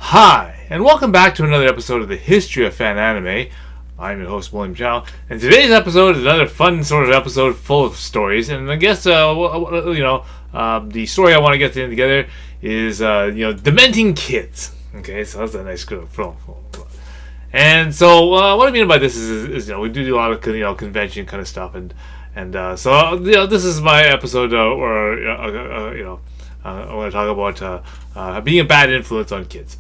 Hi, and welcome back to another episode of the History of Fan Anime. I'm your host, William Chow, and today's episode is another fun sort of episode full of stories. And I guess, the story I want to get together is, Dementing Kids. Okay, so that's a nice good film. And so, what I mean by this is we do a lot of convention kind of stuff, and so this is my episode where I want to talk about being a bad influence on kids.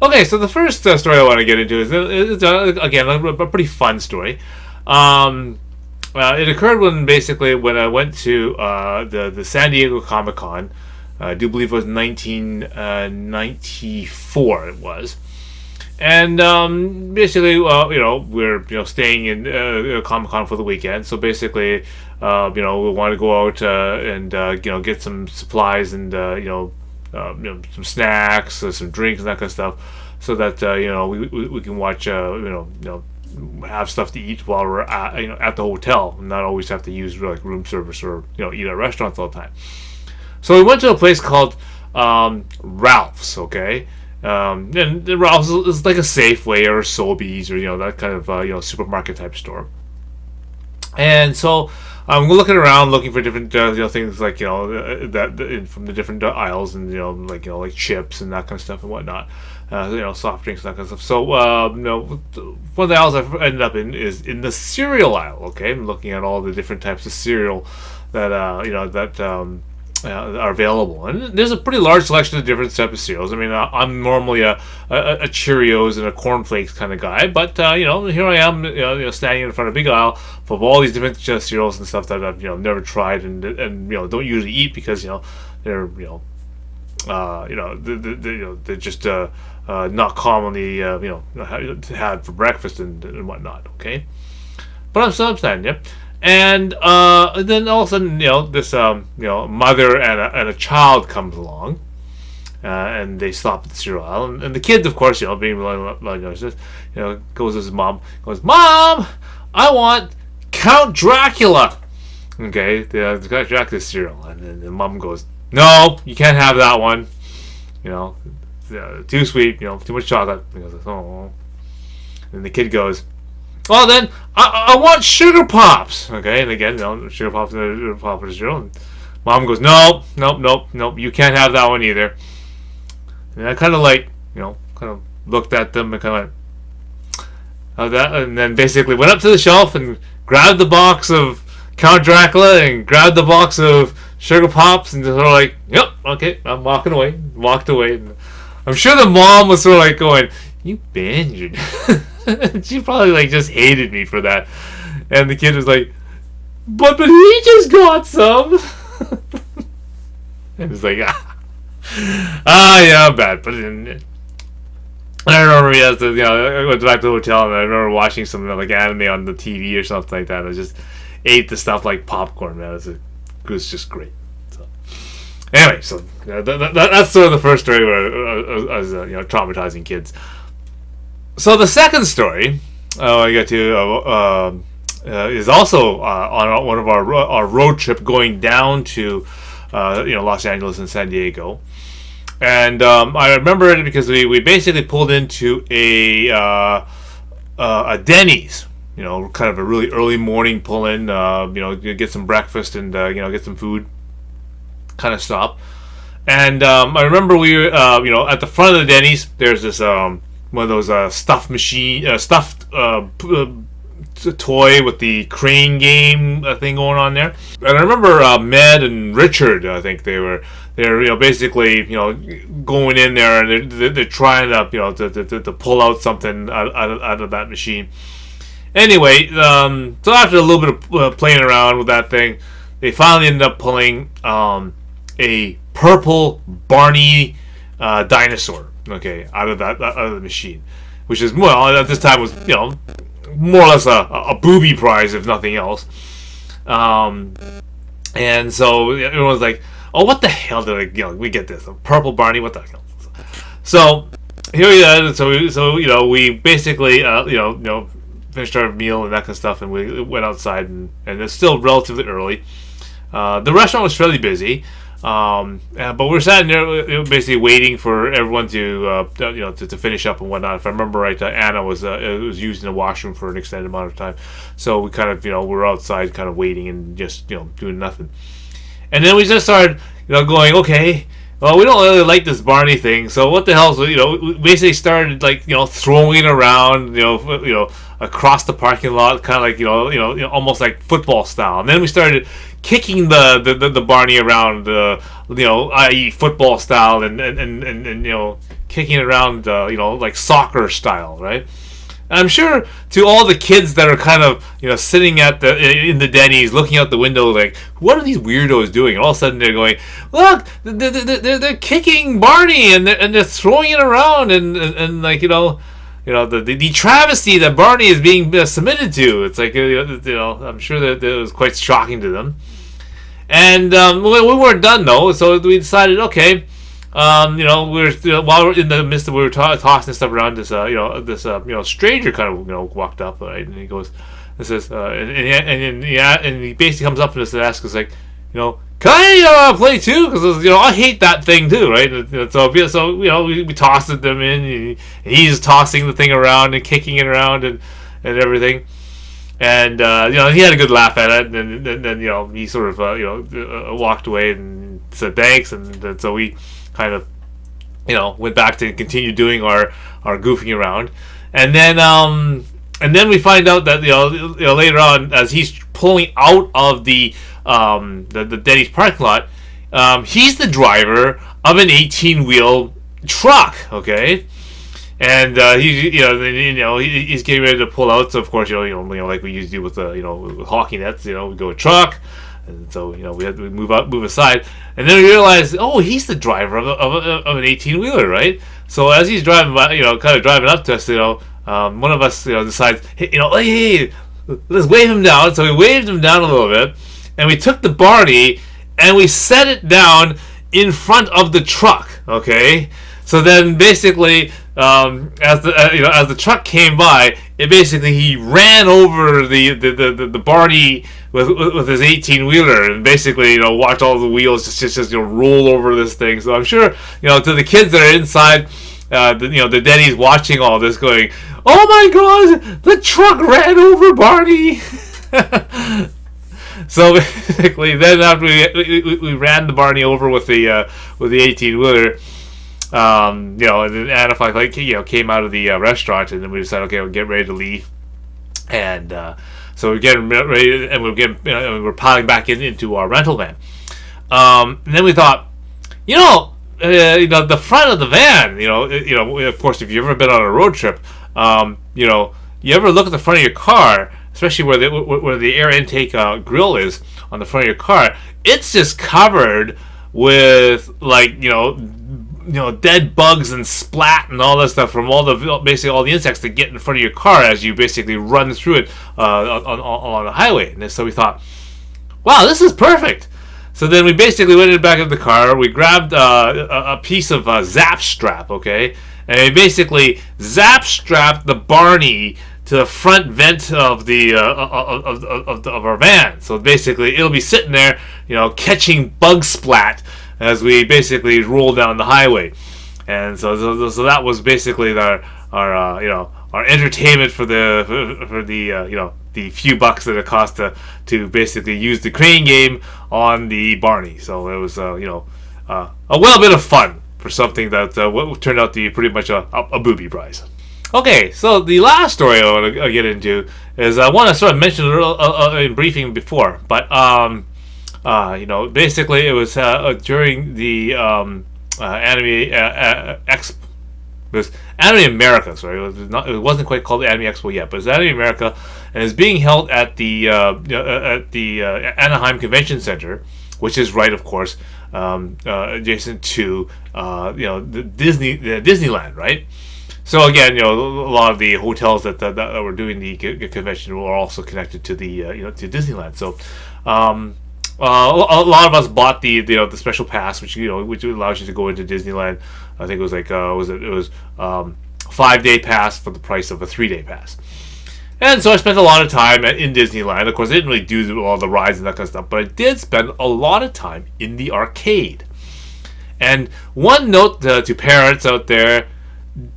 Okay, so the first story I want to get into is again a pretty fun story. It occurred when I went to the San Diego Comic Con. I do believe it was 1994. It was. And basically, we're staying in Comic Con for the weekend. So basically, we want to go out and get some supplies and some snacks, some drinks, and that kind of stuff, so that we can watch, have stuff to eat while we're at the hotel, and not always have to use like room service or eat at restaurants all the time. So we went to a place called Ralph's. Okay. And Ralph's is like a Safeway or a Sobeys or that kind of supermarket type store. And so we're looking around, looking for different things like that from the different aisles, and like chips and that kind of stuff and whatnot, soft drinks and that kind of stuff. So one of the aisles I've ended up in is in the cereal aisle. Okay, I'm looking at all the different types of cereal that are available, and there's a pretty large selection of different types of cereals. I mean, I'm normally a Cheerios and a cornflakes kind of guy, but here I am, standing in front of a big aisle full of all these different cereals and stuff that I've never tried and don't usually eat because they're they're just not commonly had for breakfast and whatnot. Okay, but I'm standing there. And then all of a sudden, this mother and a child comes along, and they stop at the cereal aisle, and the kid, of course, being goes to his mom, goes, "Mom, I want Count Dracula." Okay, the Count Dracula cereal, and then the mom goes, "No, you can't have that one. Too sweet. Too much chocolate." And he goes, "Oh," and the kid goes, "Well then, I want Sugar Pops." Okay, and again, Sugar Pops and popular cereal. And Mom goes, "Nope, you can't have that one either." And I kind of looked at them and kind of that, and then basically went up to the shelf and grabbed the box of Count Dracula and grabbed the box of Sugar Pops and just sort of like, "Yep, okay, I'm walking away." Walked away, and I'm sure the mom was sort of like going, "You binge." She probably just hated me for that, and the kid was like, but he just got some." And it's like, yeah, bad. But I remember, I went back to the hotel and I remember watching some anime on the TV or something like that. I just ate the stuff like popcorn, man. It was just great. So anyway, so that's sort of the first story where I was traumatizing kids. So the second story I get to is also on one of our road trip going down to Los Angeles and San Diego, and I remember it because we basically pulled into a Denny's, kind of a really early morning pull in, get some breakfast and get some food, kind of stop, and I remember we were at the front of the Denny's. There's this one of those stuffed toy with the crane game thing going on there. And I remember Med and Richard, I think they're basically going in there and they're trying to pull out something out of that machine. Anyway, so after a little bit of playing around with that thing, they finally ended up pulling a purple Barney dinosaur. Okay, out of the machine, which is, well, at this time was more or less a booby prize if nothing else. And so everyone was like, "Oh, what the hell did we get this? A purple Barney? What the hell?" So here we are. So we basically finished our meal and that kind of stuff, and we went outside, and it's still relatively early. The restaurant was fairly busy. But we're sitting there, basically waiting for everyone to finish up and whatnot. If I remember right, Anna was using the washroom for an extended amount of time, so we kind of we're outside, kind of waiting and just doing nothing. And then we just started going, okay, well, we don't really like this Barney thing, so what the hell? So we basically started like throwing it around, across the parking lot, kind of like almost like football style. And then we started kicking the Barney around, i.e. football style, and kicking it around, like soccer style, right? And I'm sure to all the kids that are kind of sitting in the Denny's looking out the window like, what are these weirdos doing? And all of a sudden they're going, look, they're kicking Barney and they're throwing it around and like the travesty that Barney is being submitted to. It's like I'm sure that it was quite shocking to them. And we weren't done though, so we decided, okay. While we're in the midst of we were tossing stuff around, this stranger kind of walked up, right, and he goes, "This is," and he basically comes up to us and asks us like, can I play too? Because I hate that thing too, right? And so we tossed them in, and he's tossing the thing around and kicking it around and everything. And he had a good laugh at it, and then he sort of walked away and said thanks, and so we kind of went back to continue doing our goofing around, and then we find out that later on, as he's pulling out of the Denny's parking lot, he's the driver of an 18-wheel truck, okay. And he's getting ready to pull out. So of course, like we usually do with with hockey nets, we go a truck, and so we had to move aside, and then we realized, oh, he's the driver of an 18-wheeler, right? So as he's driving by, kind of driving up to us, one of us decides, hey, let's wave him down. So we waved him down a little bit, and we took the Barney and we set it down in front of the truck, okay. So then basically, as the truck came by, he ran over the Barney with his 18-wheeler, and basically watched all the wheels just roll over this thing. So I'm sure to the kids that are inside, the Denny's watching all this, going, "Oh my God, the truck ran over Barney!" So basically, then after we ran the Barney over with the 18-wheeler. And then Anna came out of the restaurant, and then we decided, okay, we'll get ready to leave, and so we're getting ready, and we're piling back into our rental van. And then we thought, the front of the van, of course, if you've ever been on a road trip, you ever look at the front of your car, especially where the air intake grill is on the front of your car, it's just covered with dead bugs and splat and all that stuff from all the insects that get in front of your car as you basically run through it along the highway. And so we thought, wow, this is perfect. So then we basically went back into the car. We grabbed a piece of zap strap, okay, and we basically zap strapped the Barney to the front vent of of our van. So basically, it'll be sitting there, catching bug splat as we basically roll down the highway. And so that was basically our entertainment for the few bucks that it cost to basically use the crane game on the Barney. So it was a bit of fun for something that what turned out to be pretty much a booby prize. Okay, so the last story I want to get into is I want to sort of mention it in briefing before, but basically it was during the Anime Expo. It was Anime America, sorry. It wasn't quite called Anime Expo yet, but it's Anime America, and it's being held at the Anaheim Convention Center, which is right, of course, adjacent to the Disneyland, right? So again, a lot of the hotels that were doing the convention were also connected to the to Disneyland. So a lot of us bought the special pass, which allows you to go into Disneyland. I think it was 5-day pass for the price of a 3-day pass. And so I spent a lot of time in Disneyland. Of course, I didn't really do all the rides and that kind of stuff, but I did spend a lot of time in the arcade. And one note to parents out there: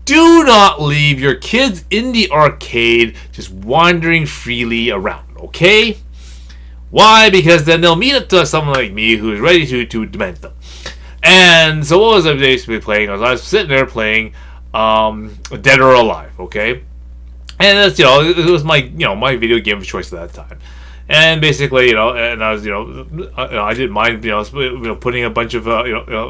do not leave your kids in the arcade just wandering freely around, okay? Why? Because then they'll meet up to someone like me who's ready to dement them. And so what was I basically playing? I was sitting there playing Dead or Alive, okay? And that's, it was my, my video game of choice at that time. And basically, and I was, I didn't mind, putting a bunch of,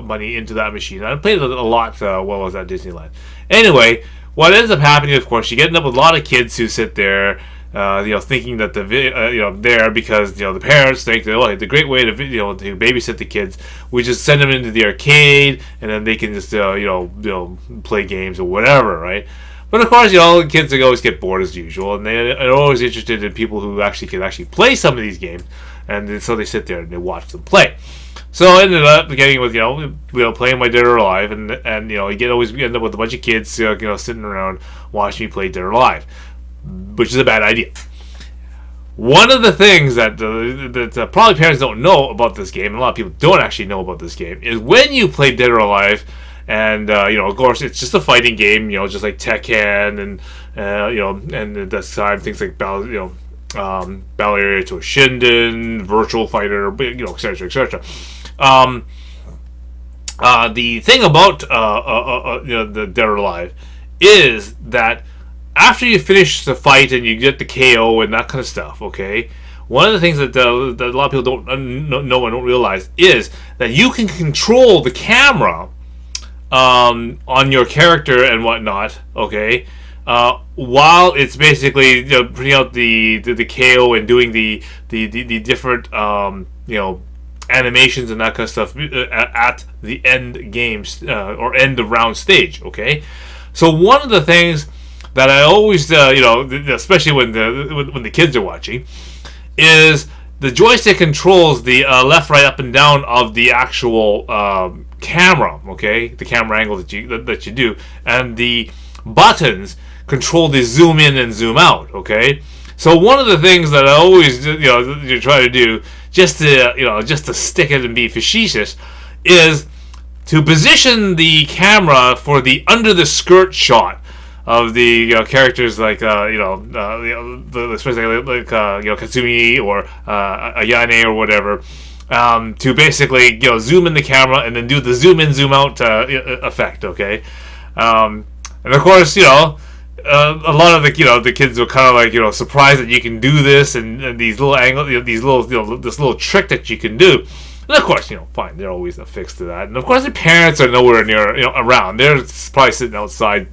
money into that machine. I played a lot while I was at Disneyland. Anyway, what ends up happening, of course, you get up with a lot of kids who sit there, thinking that there because the parents think that the great way to to babysit the kids, we just send them into the arcade and then they can just play games or whatever, right? But of course, the kids always get bored as usual, and they're always interested in people who can play some of these games, and so they sit there and they watch them play. So I ended up getting with playing my Dead or Alive, and you always end up with a bunch of kids sitting around watching me play Dead or Alive, which is a bad idea. One of the things that probably parents don't know about this game, and a lot of people don't actually know about this game, is when you play Dead or Alive. And of course, it's just a fighting game, just like Tekken and and at this time things like Battle Area to Shinden, Virtual Fighter, etc., etc. The thing about the Dead or Alive is that after you finish the fight and you get the KO and that kind of stuff, okay. One of the things that a lot of people don't know and don't realize is that you can control the camera on your character and whatnot, okay, while it's basically putting out the KO and doing the different animations and that kind of stuff at the end games or end of round stage, okay. So one of the things that I always especially when the kids are watching, is the joystick controls the left, right, up, and down of the actual camera. Okay, the camera angle that you do, and the buttons control the zoom in and zoom out. Okay, so one of the things that I always you try to do, just to stick it and be facetious, is to position the camera for the under the skirt shot of the characters like especially like Katsumi or Ayane or whatever, to basically zoom in the camera and then do the zoom in zoom out effect. Okay, and of course a lot of the kids were kind of like surprised that you can do this and these little angles, these little this little trick that you can do. And of course, fine, they're always affixed to that. And of course, the parents are nowhere near, around. They're probably sitting outside,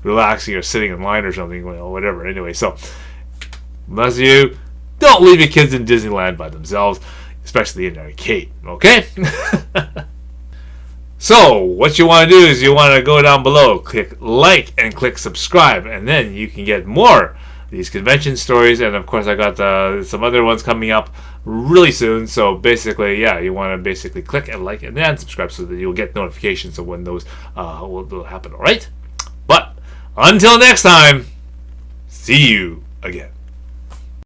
relaxing or sitting in line or something, whatever. Anyway, so, bless you. Don't leave your kids in Disneyland by themselves, especially in an arcade, okay? So, what you want to do is you want to go down below, click like, and click subscribe, and then you can get more these convention stories. And of course, I got some other ones coming up really soon. So basically, you want to basically click and like and then subscribe so that you'll get notifications of when those will happen. All right, but until next time, see you again.